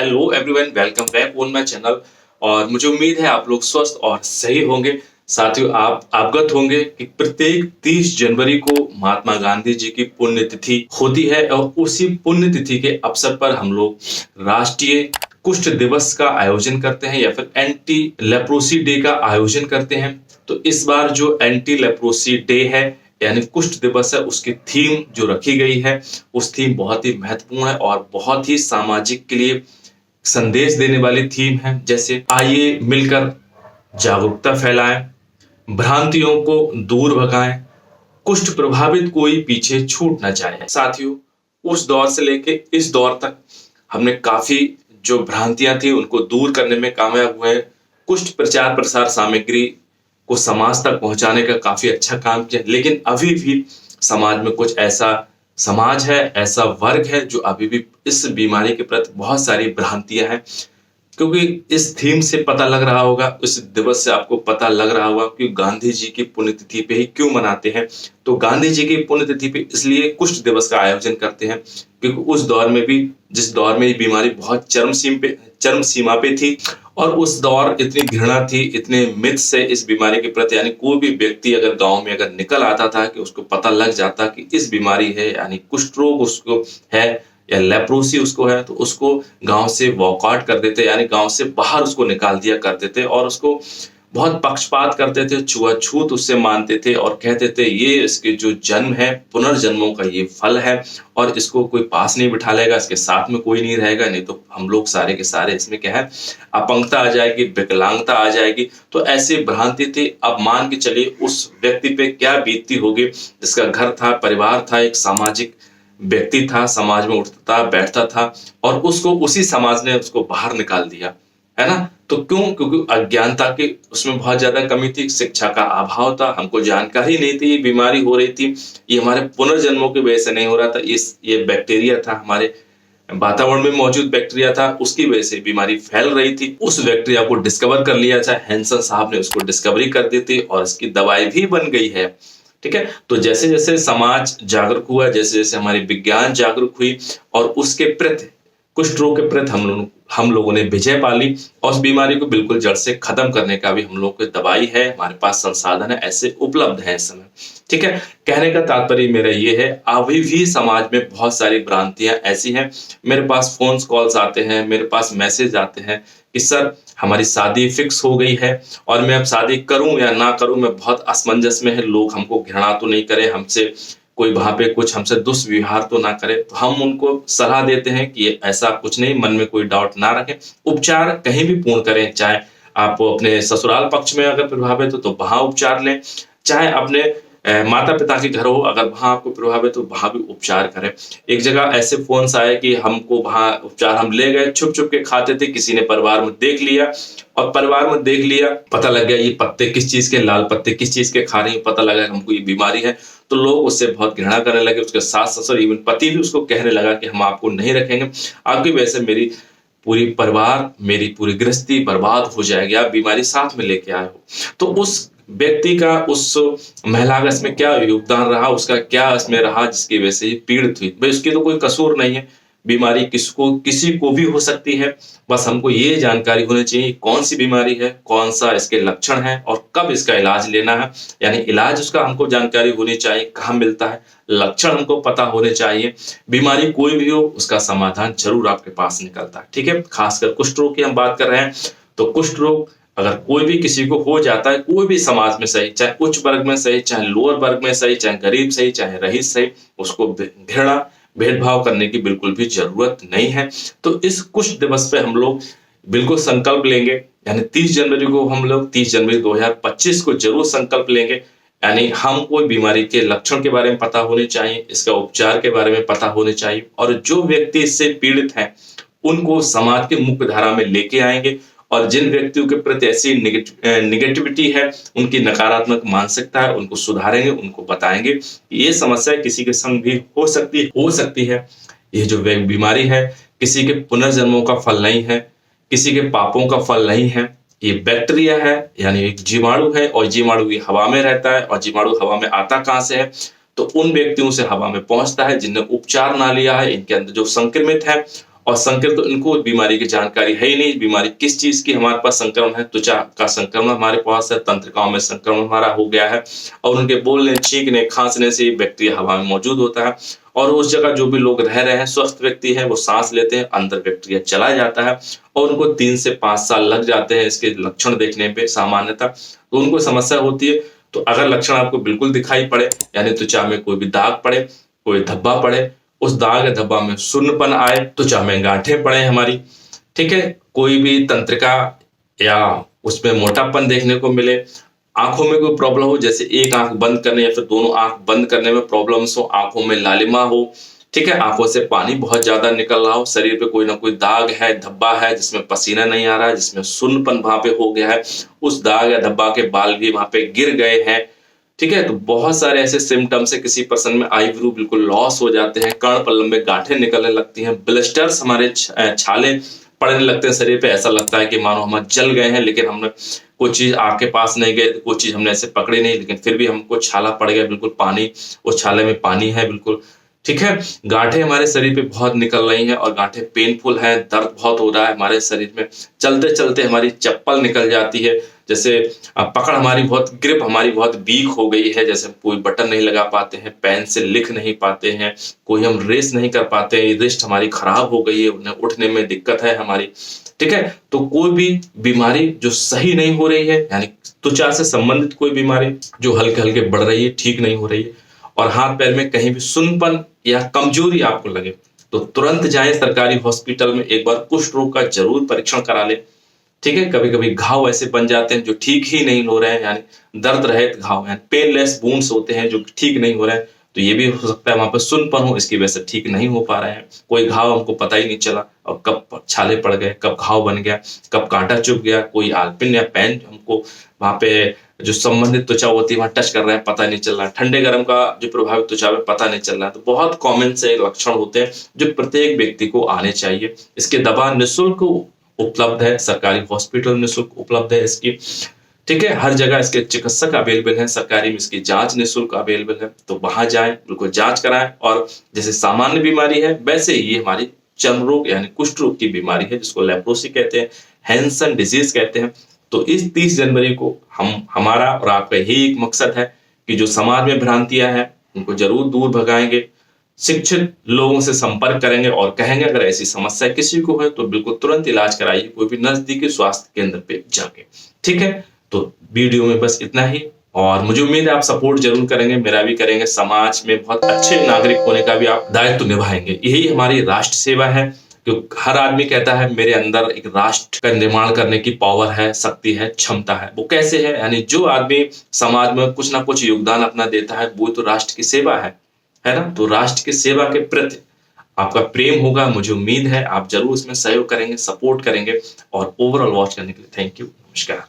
Hello everyone, welcome back on my channel. और मुझे उम्मीद है आप लोग स्वस्थ और सही होंगे। साथियों, आप अवगत होंगे कि प्रत्येक 30 जनवरी को महात्मा गांधी जी की पुण्यतिथि होती है और उसी पुण्यतिथि के अवसर पर हम लोग राष्ट्रीय कुष्ठ दिवस का आयोजन करते हैं या फिर एंटी लेप्रोसी डे का आयोजन करते हैं। तो इस बार जो एंटी लेप्रोसी डे है यानी कुष्ठ दिवस है, उसकी थीम जो रखी गई है उस थीम बहुत ही महत्वपूर्ण है और बहुत ही सामाजिक के लिए संदेश देने वाली थीम है। जैसे आइए मिलकर जागरूकता फैलाएं, भ्रांतियों को दूर भगाएं, कुष्ठ प्रभावित कोई पीछे छूट ना जाए। साथियों, उस दौर से लेके इस दौर तक हमने काफी जो भ्रांतियां थी उनको दूर करने में कामयाब हुए। कुष्ठ प्रचार प्रसार सामग्री को समाज तक पहुंचाने का काफी अच्छा काम किया, लेकिन अभी भी समाज में कुछ ऐसा समाज है, ऐसा वर्ग है जो अभी भी इस बीमारी के प्रति बहुत सारी भ्रांतियां हैं। क्योंकि इस थीम से पता लग रहा होगा, इस दिवस से आपको पता लग रहा होगा कि गांधी जी की पुण्यतिथि पे ही क्यों मनाते हैं। तो गांधी जी की पुण्यतिथि पे इसलिए कुष्ठ दिवस का आयोजन करते हैं क्योंकि उस दौर में भी, जिस दौर में ये बीमारी बहुत चरम सीमा पे थी, और उस दौर इतनी घृणा थी, इतने मिथ से इस बीमारी के प्रति, यानी कोई भी व्यक्ति अगर गांव में अगर निकल आता था कि उसको पता लग जाता कि इस बीमारी है यानी कुष्ठ रोग उसको है या लेप्रोसी उसको है, तो उसको गांव से वॉकआउट कर देते, यानी गांव से बाहर उसको निकाल दिया करते थे और उसको बहुत पक्षपात करते थे, छुआछूत उससे मानते थे और कहते थे ये इसके जो जन्म है, पुनर्जन्मों का ये फल है और इसको कोई पास नहीं बिठा लेगा, इसके साथ में कोई नहीं रहेगा, नहीं तो हम लोग सारे के सारे इसमें क्या है, अपंगता आ जाएगी, विकलांगता आ जाएगी। तो ऐसी भ्रांति थी। अब मान के चलिए उस व्यक्ति पे क्या बीतती होगी जिसका घर था, परिवार था, एक सामाजिक व्यक्ति था, समाज में उठता बैठता था और उसको उसी समाज ने उसको बाहर निकाल दिया, है ना। तो क्यों? क्योंकि अज्ञानता की उसमें बहुत ज्यादा कमी थी, शिक्षा का अभाव था, हमको जानकारी नहीं थी ये बीमारी हो रही थी, ये हमारे पुनर्जन्मों की वजह से नहीं हो रहा था, ये बैक्टीरिया था, हमारे वातावरण में मौजूद बैक्टीरिया था, उसकी वजह से बीमारी फैल रही थी। उस बैक्टीरिया को डिस्कवर कर लिया था, हैंसन साहब ने उसको डिस्कवरी कर दी थी और इसकी दवाई भी बन गई है। ठीक है। तो जैसे जैसे समाज जागरूक हुआ, जैसे जैसे हमारी विज्ञान जागरूक हुई और उसके प्रति, कुष्ठ रोग के प्रति हम लोगों ने विजय पा ली और उस बीमारी को बिल्कुल जड़ से खत्म करने का भी हम लोग को दवाई है, हमारे पास संसाधन है, ऐसे उपलब्ध है इस समय। ठीक है। कहने का तात्पर्य मेरा ये है, अभी भी समाज में बहुत सारी भ्रांतियां ऐसी हैं। मेरे पास फोन कॉल्स आते हैं, मेरे पास मैसेज आते हैं कि सर हमारी शादी फिक्स हो गई है और मैं अब शादी करूं या ना करूं, मैं बहुत असमंजस में है, लोग हमको घृणा तो नहीं करे, हमसे कोई वहां पे कुछ हमसे दुष्व्यवहार तो ना करे। तो हम उनको सलाह देते हैं कि ऐसा कुछ नहीं, मन में कोई डाउट ना रखें, उपचार कहीं भी पूर्ण करें, चाहे आप अपने ससुराल पक्ष में अगर प्रभावित हो तो वहां उपचार लें, चाहे अपने माता पिता के घर हो अगर वहां आपको प्रभावित हो वहां भी उपचार करें। एक जगह ऐसे फोन आए कि हमको वहां उपचार हम ले गए, छुप छुप के खाते थे, किसी ने परिवार में देख लिया और परिवार में देख लिया, पता लग गया ये पत्ते किस चीज के, लाल पत्ते किस चीज के खा रही है, पता लगा हमको ये बीमारी है, तो लोग उससे बहुत घृणा करने लगे। उसके सास ससुर इवन पति भी उसको कहने लगा कि हम आपको नहीं रखेंगे, आपकी वजह से मेरी पूरी परिवार, मेरी पूरी गृहस्थी बर्बाद हो जाएगी, आप बीमारी साथ में लेके आए हो। तो उस व्यक्ति का, उस महिला का इसमें क्या योगदान रहा, उसका क्या इसमें रहा जिसकी वजह से ये पीड़ित हुई? भाई उसकी तो कोई कसूर नहीं है, बीमारी किसी को भी हो सकती है। बस हमको ये जानकारी होनी चाहिए कौन सी बीमारी है, कौन सा इसके लक्षण है और कब इसका इलाज लेना है, यानी इलाज उसका हमको जानकारी होनी चाहिए, कहाँ मिलता है, लक्षण हमको पता होने चाहिए। बीमारी कोई भी हो उसका समाधान जरूर आपके पास निकलता है। ठीक है। खासकर कुष्ठ रोग की हम बात कर रहे हैं, तो कुष्ठ रोग अगर कोई भी किसी को हो जाता है, कोई भी समाज में सही, चाहे उच्च वर्ग में सही, चाहे लोअर वर्ग में सही, चाहे गरीब सही, चाहे रईस सही, उसको घृणा भेदभाव करने की बिल्कुल भी जरूरत नहीं है। तो इस कुष्ठ दिवस पे हम लोग बिल्कुल संकल्प लेंगे, यानी 30 जनवरी को हम लोग 30 जनवरी 2025 को जरूर संकल्प लेंगे, यानी हमको बीमारी के लक्षण के बारे में पता होने चाहिए, इसका उपचार के बारे में पता होने चाहिए और जो व्यक्ति इससे पीड़ित हैं उनको समाज के मुख्य धारा में लेके आएंगे और जिन व्यक्तियों के प्रति ऐसी निगेटिविटी है, उनकी नकारात्मक मानसिकता है, उनको सुधारेंगे, उनको बताएंगे कि ये समस्या किसी के संग भी हो सकती है। ये जो बीमारी है किसी के पुनर्जन्मों का फल नहीं है, किसी के पापों का फल नहीं है, ये बैक्टीरिया है, यानी एक जीवाणु है और जीवाणु भी हवा में रहता है और जीवाणु हवा में आता कहां से है, तो उन व्यक्तियों से हवा में पहुंचता है जिनने उपचार ना लिया है, इनके अंदर जो संक्रमित है और संक्रमित तो इनको बीमारी की जानकारी है ही नहीं, बीमारी किस चीज की हमारे पास संक्रमण है, त्वचा का संक्रमण हमारे पास है, तंत्रिकाओं में संक्रमण हमारा हो गया है और उनके बोलने, छींकने, खांसने से बैक्टीरिया हवा में मौजूद होता है और उस जगह जो भी लोग रह रहे हैं, स्वस्थ व्यक्ति है, वो सांस लेते हैं, अंदर बैक्टीरिया चला जाता है और उनको 3 से 5 साल लग जाते हैं इसके लक्षण देखने पे सामान्यतः। तो उनको समस्या होती है। तो अगर लक्षण आपको बिल्कुल दिखाई पड़े, यानी त्वचा में कोई भी दाग पड़े, कोई धब्बा पड़े, उस दाग या धब्बा में सुन्नपन आए, त्वचा में गांठें पड़े हमारी, ठीक है, कोई भी तंत्रिका या उसमें मोटापन देखने को मिले, आंखों में कोई प्रॉब्लम हो, जैसे एक आंख बंद करने या फिर दोनों आंख बंद करने में प्रॉब्लम्स हो, आंखों में लालिमा हो, ठीक है, आंखों से पानी बहुत ज्यादा निकल रहा हो, शरीर पे कोई ना कोई दाग है, धब्बा है जिसमें पसीना नहीं आ रहा है, जिसमें सुन्नपन वहां पे हो गया है, उस दाग या धब्बा के बाल भी वहां पे गिर गए हैं, ठीक है, तो बहुत सारे ऐसे सिम्टम्स है। किसी पर्सन में आईब्रो बिल्कुल लॉस हो जाते हैं, कर्ण पल्लम में गांठें निकलने लगती हैं, ब्लिस्टर्स हमारे छाले पड़ने लगते हैं शरीर पे, ऐसा लगता है कि मानो हम जल गए हैं, लेकिन हमने कोई चीज आग के पास नहीं गए, कोई चीज हमने ऐसे पकड़ी नहीं, लेकिन फिर भी हमको छाला पड़ गया, बिल्कुल पानी, उस छाले में पानी है बिल्कुल, ठीक है। गांठें हमारे शरीर पे बहुत निकल रही हैं और गांठें पेनफुल है, दर्द बहुत हो रहा है हमारे शरीर में, चलते चलते हमारी चप्पल निकल जाती है, जैसे पकड़ हमारी बहुत, ग्रिप हमारी बहुत वीक हो गई है, जैसे कोई बटन नहीं लगा पाते हैं, पेन से लिख नहीं पाते हैं, कोई हम रेस नहीं कर पाते हैं, रिस्ट हमारी खराब हो गई है, उन्हें उठने में दिक्कत है हमारी, ठीक है। तो कोई भी बीमारी जो सही नहीं हो रही है, यानी त्वचा से संबंधित कोई बीमारी जो हल्के हल्के बढ़ रही है, ठीक नहीं हो रही है, और हाथ पैर में कहीं भी सुन्नपन या कमजोरी आपको लगे, तो तुरंत जाएं सरकारी हॉस्पिटल में, एक बार कुष्ठ रोग का जरूर परीक्षण करा लें, ठीक है। कभी कभी घाव ऐसे बन जाते हैं जो ठीक ही नहीं हो रहे हैं, यानी दर्द रहित घाव, यानी पेनलेस वुंड्स होते हैं जो ठीक नहीं हो रहे हैं, तो ये भी हो सकता है वहां पर सुन्नपन हो, इसकी वजह से ठीक नहीं हो पा रहे हैं। कोई घाव हमको पता ही नहीं चला और कब छाले पड़ गए, कब घाव बन गया, कब कांटा चुभ गया, कोई आलपिन या पेन हमको वहां पे जो संबंधित त्वचा होती है वहां टच कर रहा है, पता नहीं चल रहा है, ठंडे गर्म का जो प्रभावित त्वचा में पता नहीं चल रहा है। तो बहुत कॉमन से लक्षण होते हैं जो प्रत्येक व्यक्ति को आने चाहिए। इसके दवा निःशुल्क उपलब्ध है, सरकारी हॉस्पिटल में निःशुल्क उपलब्ध है इसकी, ठीक है, हर जगह इसके चिकित्सक अवेलेबल हैं, सरकारी में इसकी जांच निःशुल्क अवेलेबल है, तो वहां जाएं, बिल्कुल जांच कराएं, और जैसे सामान्य बीमारी है वैसे ही ये हमारी चर्म रोग यानी कुष्ठ रोग की बीमारी है, जिसको लेप्रोसी कहते हैं, हैंसन डिजीज कहते हैं। तो इस 30 जनवरी को हमारा और आपका यही एक मकसद है कि जो समाज में भ्रांतियां हैं उनको जरूर दूर भगाएंगे, शिक्षित लोगों से संपर्क करेंगे और कहेंगे अगर ऐसी समस्या किसी को है तो बिल्कुल तुरंत इलाज कराइए, कोई भी नजदीकी स्वास्थ्य केंद्र पे जाके, ठीक है। तो वीडियो में बस इतना ही, और मुझे उम्मीद है आप सपोर्ट जरूर करेंगे, मेरा भी करेंगे, समाज में बहुत अच्छे नागरिक होने का भी आप दायित्व निभाएंगे, यही हमारी राष्ट्र सेवा है। क्योंकि हर आदमी कहता है मेरे अंदर एक राष्ट्र का निर्माण करने की पावर है, शक्ति है, क्षमता है। वो कैसे है? यानी जो आदमी समाज में कुछ ना कुछ योगदान अपना देता है वो तो राष्ट्र की सेवा है ना। तो राष्ट्र की सेवा के प्रति आपका प्रेम होगा, मुझे उम्मीद है आप जरूर इसमें सहयोग करेंगे, सपोर्ट करेंगे, और ओवरऑल वॉच करने के लिए थैंक यू, नमस्कार।